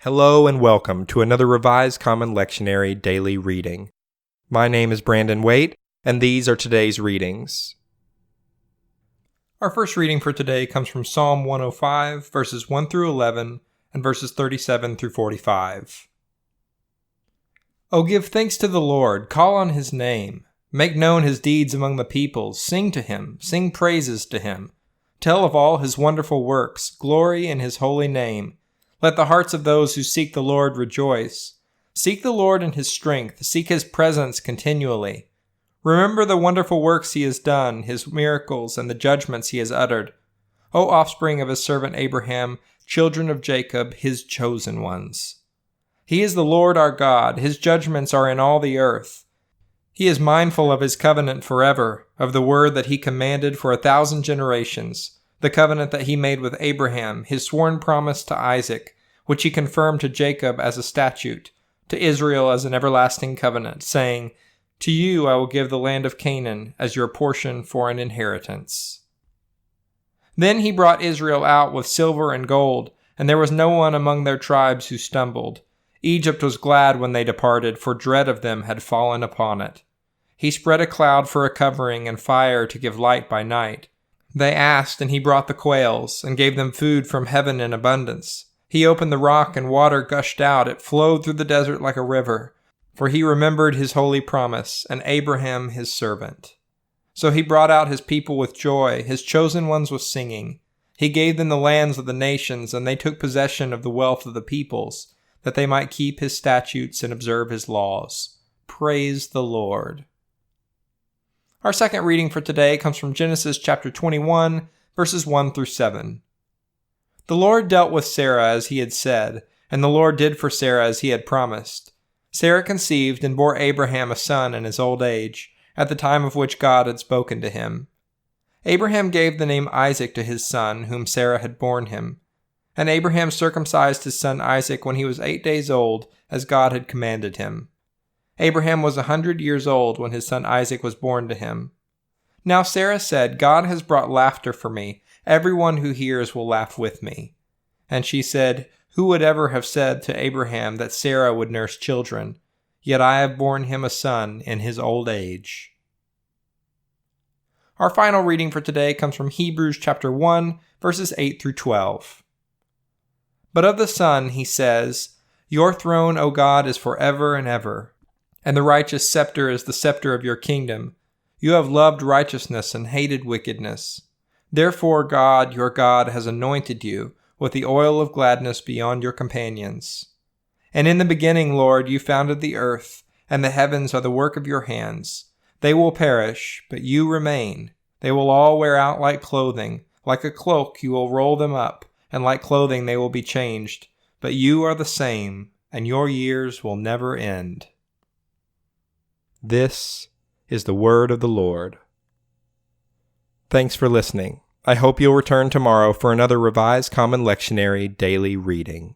Hello and welcome to another Revised Common Lectionary daily reading. My name is Brandon Waite, and these are today's readings. Our first reading for today comes from Psalm 105, verses 1 through 11, and verses 37 through 45. Oh, give thanks to the Lord, call on his name. Make known his deeds among the peoples, sing to him, sing praises to him. Tell of all his wonderful works, glory in his holy name. Let the hearts of those who seek the Lord rejoice. Seek the Lord in his strength, seek his presence continually. Remember the wonderful works he has done, his miracles, and the judgments he has uttered. O offspring of his servant Abraham, children of Jacob, his chosen ones. He is the Lord our God, his judgments are in all the earth. He is mindful of his covenant forever, of the word that he commanded for 1,000 generations, the covenant that he made with Abraham, his sworn promise to Isaac, which he confirmed to Jacob as a statute, to Israel as an everlasting covenant, saying, To you I will give the land of Canaan as your portion for an inheritance. Then he brought Israel out with silver and gold, and there was no one among their tribes who stumbled. Egypt was glad when they departed, for dread of them had fallen upon it. He spread a cloud for a covering and fire to give light by night. They asked, and he brought the quails, and gave them food from heaven in abundance. He opened the rock, and water gushed out. It flowed through the desert like a river. For he remembered his holy promise, and Abraham his servant. So he brought out his people with joy, his chosen ones with singing. He gave them the lands of the nations, and they took possession of the wealth of the peoples, that they might keep his statutes and observe his laws. Praise the Lord. Our second reading for today comes from Genesis chapter 21, verses 1 through 7. The Lord dealt with Sarah as he had said, and the Lord did for Sarah as he had promised. Sarah conceived and bore Abraham a son in his old age, at the time of which God had spoken to him. Abraham gave the name Isaac to his son, whom Sarah had borne him. And Abraham circumcised his son Isaac when he was 8 days old, as God had commanded him. Abraham was 100 years old when his son Isaac was born to him. Now Sarah said, God has brought laughter for me. Everyone who hears will laugh with me. And she said, Who would ever have said to Abraham that Sarah would nurse children? Yet I have borne him a son in his old age. Our final reading for today comes from Hebrews chapter 1, verses 8 through 12. But of the Son he says, Your throne, O God, is forever and ever. And the righteous scepter is the scepter of your kingdom. You have loved righteousness and hated wickedness. Therefore God, your God, has anointed you with the oil of gladness beyond your companions. And in the beginning, Lord, you founded the earth, and the heavens are the work of your hands. They will perish, but you remain. They will all wear out like clothing. Like a cloak you will roll them up, and like clothing they will be changed. But you are the same, and your years will never end. This is the word of the Lord. Thanks for listening. I hope you'll return tomorrow for another Revised Common Lectionary daily reading.